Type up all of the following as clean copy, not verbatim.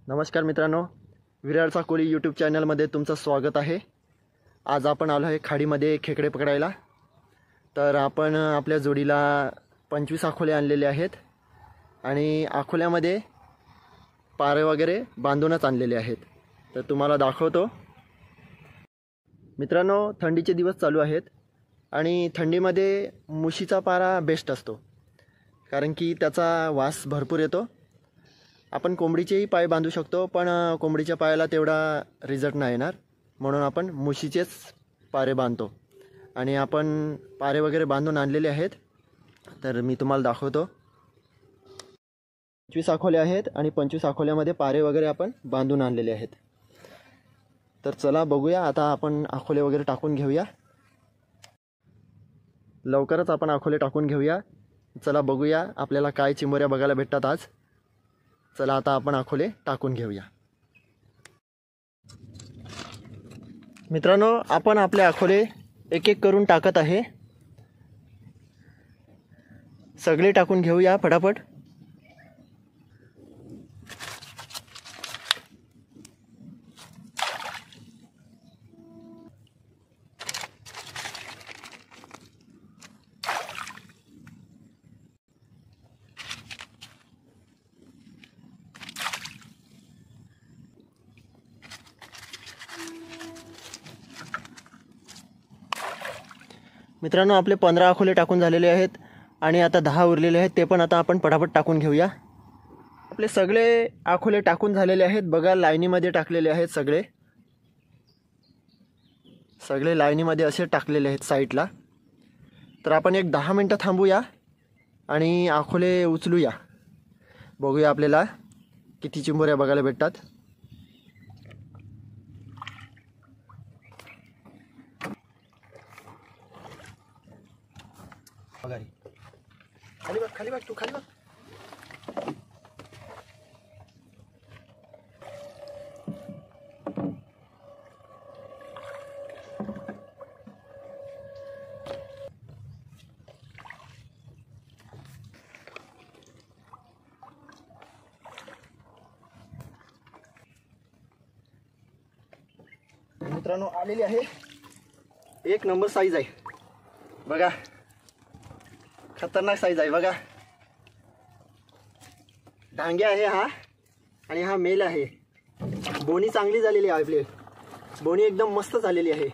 नमस्कार मित्रांनो, विरारचा कोळी यूट्यूब चॅनलमध्ये तुमचं स्वागत आहे। आज आपण आलो आहे खाडीमध्ये खेकडे पकडायला। तर आपण आपल्या जोडीला 25 आखोले आणलेले आहेत आणि आखोल्यामध्ये पारे वगैरे बांधूनच आणलेले आहेत। तर तुम्हाला दाखवतो। मित्रांनो, थंडीचे दिवस चालू आहेत आणि थंडीमध्ये मुशीचा पारा बेस्ट असतो, कारण की त्याचा वास भरपूर येतो। आपण कोंबडीचेही पाय बांधू शकतो, पण कोंबडीच्या पायाला तेवढा रिझल्ट नाही येणार, म्हणून आपण मुशीचेच पारे बांधतो। आणि आपण पारे वगैरे बांधून आणलेले आहेत। तर मी तुम्हाला दाखवतो। 25 आखोले आहेत आणि 25 आखोल्यामध्ये पारे वगैरे आपण बांधून आणलेले आहेत। तर चला बघूया, आता आपण आखोले वगैरे टाकून घेऊया। लवकरच आपण आखोले टाकून घेऊया। चला बघूया आपल्याला काय चिंबोऱ्या बघायला भेटतात आज। चला आता आपण आखोले टाकून घेऊया। मित्रांनो, आपण आपले आखोले एक एक करून टाकत आहे। सगळे टाकून घेऊया फटाफट। मित्रांनो, आपले 15 आखोले टाकून झालेले आहेत आणि आता 10 उरलेले आहेत, ते पण आता आपण पटापट टाकून घेऊया। आपले सगळे आखोले टाकून झालेले आहेत। बघा, लाईनीमध्ये टाकलेले आहेत सगळे लाईनीमध्ये असे टाकलेले आहेत साईडला। तर आपण एक 10 मिनिटं थांबूया आणि आखोले उचलूया। बघूया आपल्याला किती चिंबोऱ्या बघायला भेटतात। खाली बघ तू, खाली बघ। मित्रांनो, आलेली आहे, एक नंबर साईज आहे बघा, खतरनाक साईज आहे बघा। डांगे आहे हा, आणि हा मेल आहे। बोनी चांगली झालेली आहे, आपली बोनी एकदम मस्त झालेली आहे।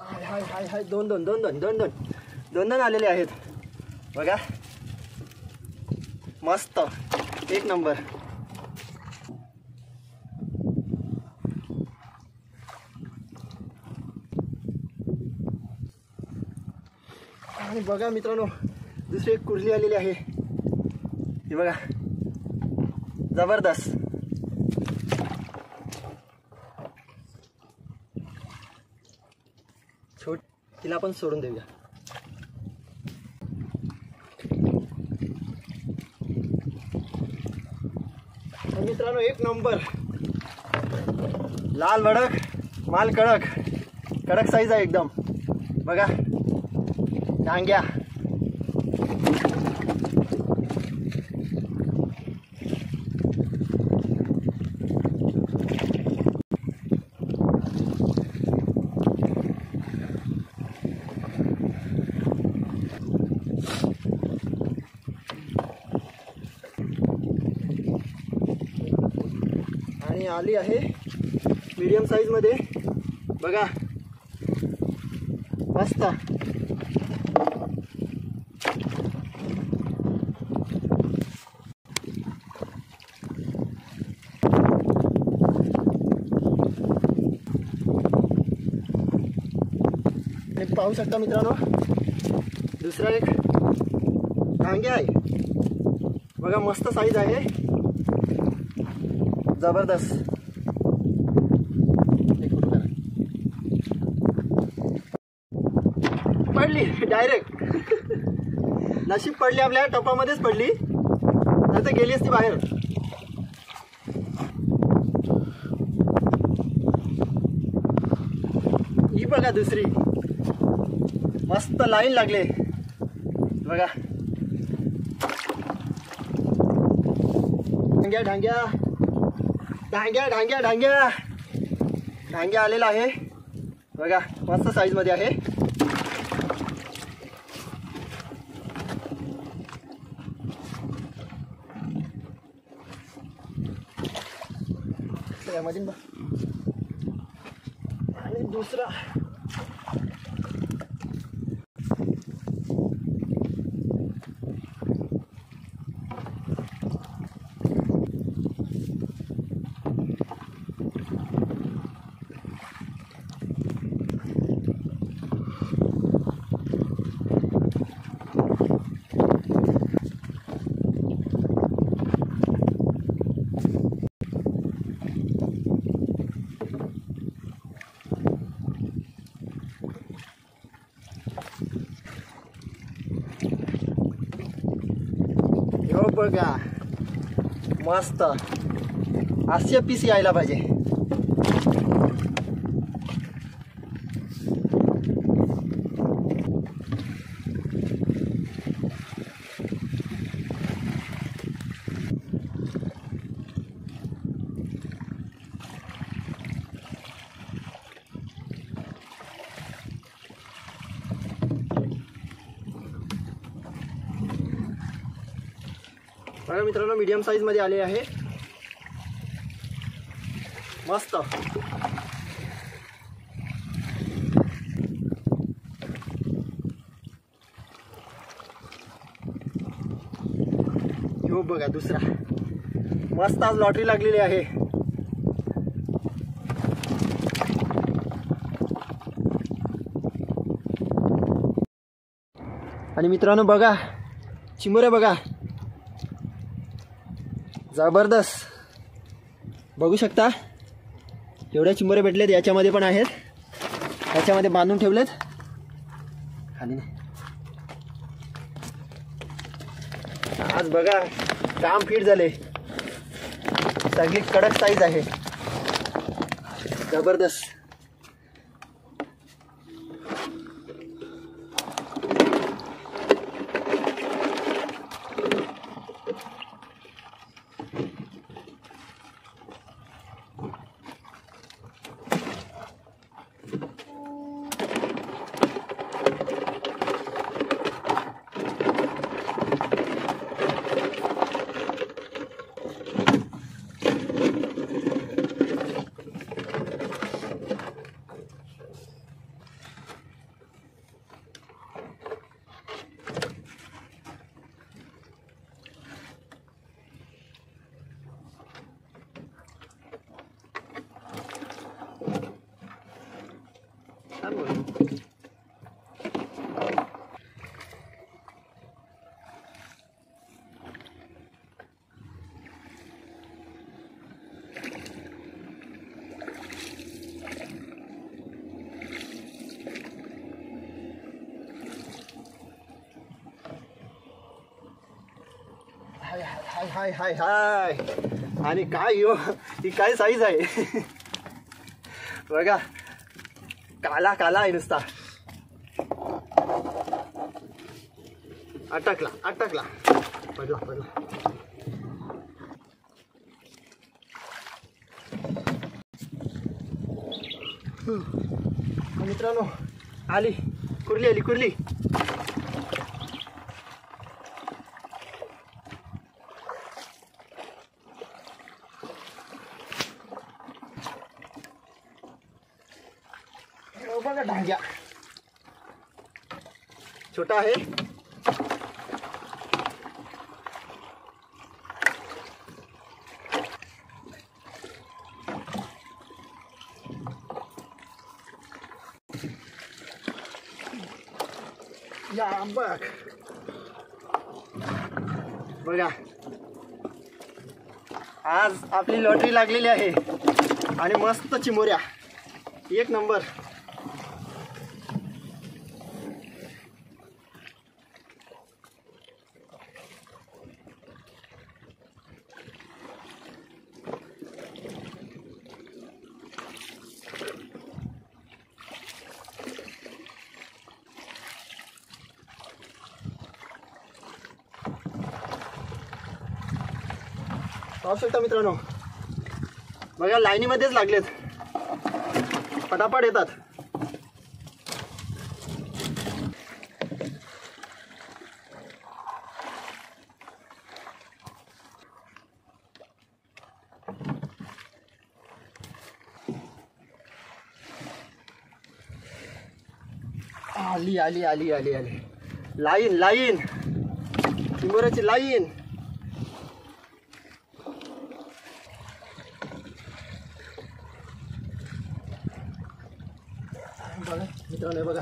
हाय हाय हाय हाय, दोन आलेले आहेत बघा, मस्त एक नंबर। आणि बघा मित्रांनो, दुसरी एक कुर्ली आलेली आहे, ही बघा, जबरदस्त। छोट तिला आपण सोडून देऊया। मित्रांनो, एक नंबर लाल भडक, माल कडक साईज आहे एकदम बघा, डांग्या। आणि आली आहे मीडियम साईज मध्ये बघा, मस्त। पाहू शकता मित्रांनो, दुसरा एक डांगे आहे बघा, मस्त साईज आहे, जबरदस्त। पडली डायरेक्ट, नशीब पडली, आपल्या टपामध्येच पडली, नाही तर गेली असती बाहेर। ही बघा दुसरी, मस्त लाईन लागले बघा. ढांग्या ढांग्या ढांग्या ढांग्या ढांग्या ढांग्या आलेला आहे बघा, मस्त साईज मध्ये आहे. यामध्ये आणि दुसरा बघा, मस्त असे पीस यायला पाहिजे. बघा मित्रांनो, मीडियम साईज मध्ये आले आहे, मस्त. हो बघा दुसरा, मस्त आज लॉटरी लागलेली आहे. आणि मित्रांनो बघा, चिमुरे बघा, जबरदस्त. बघू शकता एवढ्या चिंबोरे भेटलेत. याच्यामध्ये पण आहेत, याच्यामध्ये बांधून ठेवलेत. खाली नाही. आज बघा काम फिट झाले, सगळी कडक साईज आहे, जबरदस्त. हाय हाय हाय हाय. आणि काय यो, ही काय साईज आहे बघा, काला काला आहे नुसता. अटकला अटकला, पडला पडला. मित्रांनो आली कुर्ली, आली कुर्ली. बघा ढांग्या, छोटा आहे. या बघ बघा, आज आपली लॉटरी लागलेली आहे आणि मस्त चिमोऱ्या, एक नंबर. पाहू शकता मित्रांनो, बघा लाईनीमध्येच लागलेत, पटापट येतात. आली आली आली आली आली लाईन लाईन, चिंबोऱ्याची लाईन. बघा मित्रांनो, बघा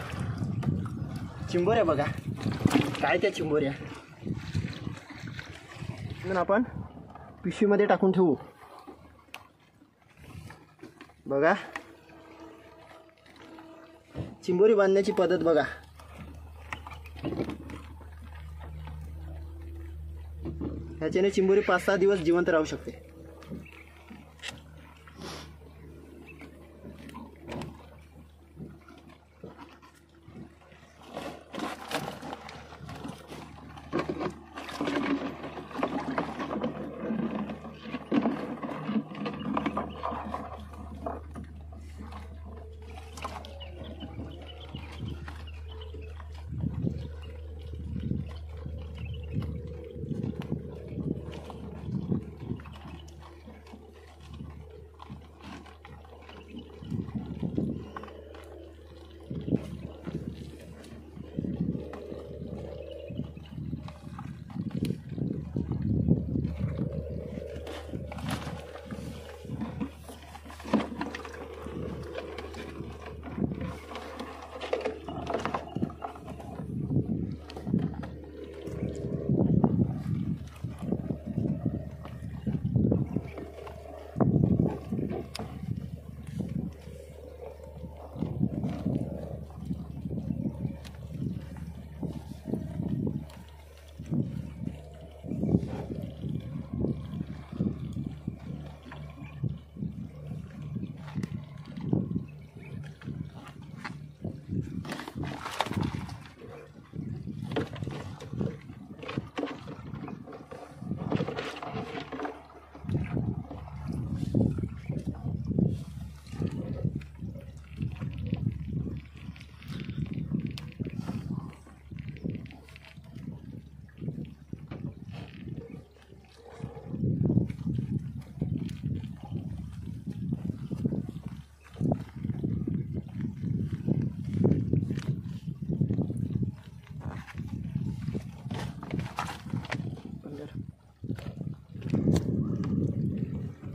चिंबोऱ्या, बघा काय त्या चिंबोऱ्या. म्हणून आपण पिशवीमध्ये टाकून ठेवू. बघा चिंबोरी बांधण्याची पद्धत बघा. ह्याच्याने चिंबोरी 5-6 दिवस जिवंत राहू शकते.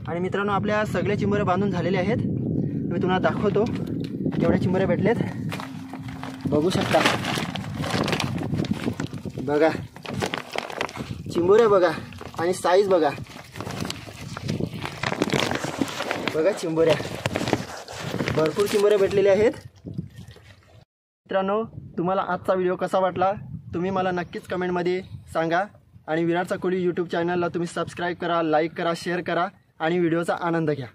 आणि मित्रांनो, आपल्या सगळे चिंबोरे बांधून झालेले आहेत. मी तुम्हाला दाखवतो केवढे चिंबोरे भेटलेत. बघू शकता, बघा चिंबोरे बघा आणि साईज बघा. बघा चिंबोऱ्या, भरपूर चिंबोरे भेटलेले आहेत. मित्रांनो, तुम्हाला आजचा व्हिडिओ कसा वाटला तुम्ही मला नक्कीच कमेंटमध्ये सांगा. आणि विराटचा कोळी यूट्यूब चॅनलला तुम्ही सबस्क्राईब करा, लाईक करा, शेअर करा आणि व्हिडिओचा आनंद घ्या.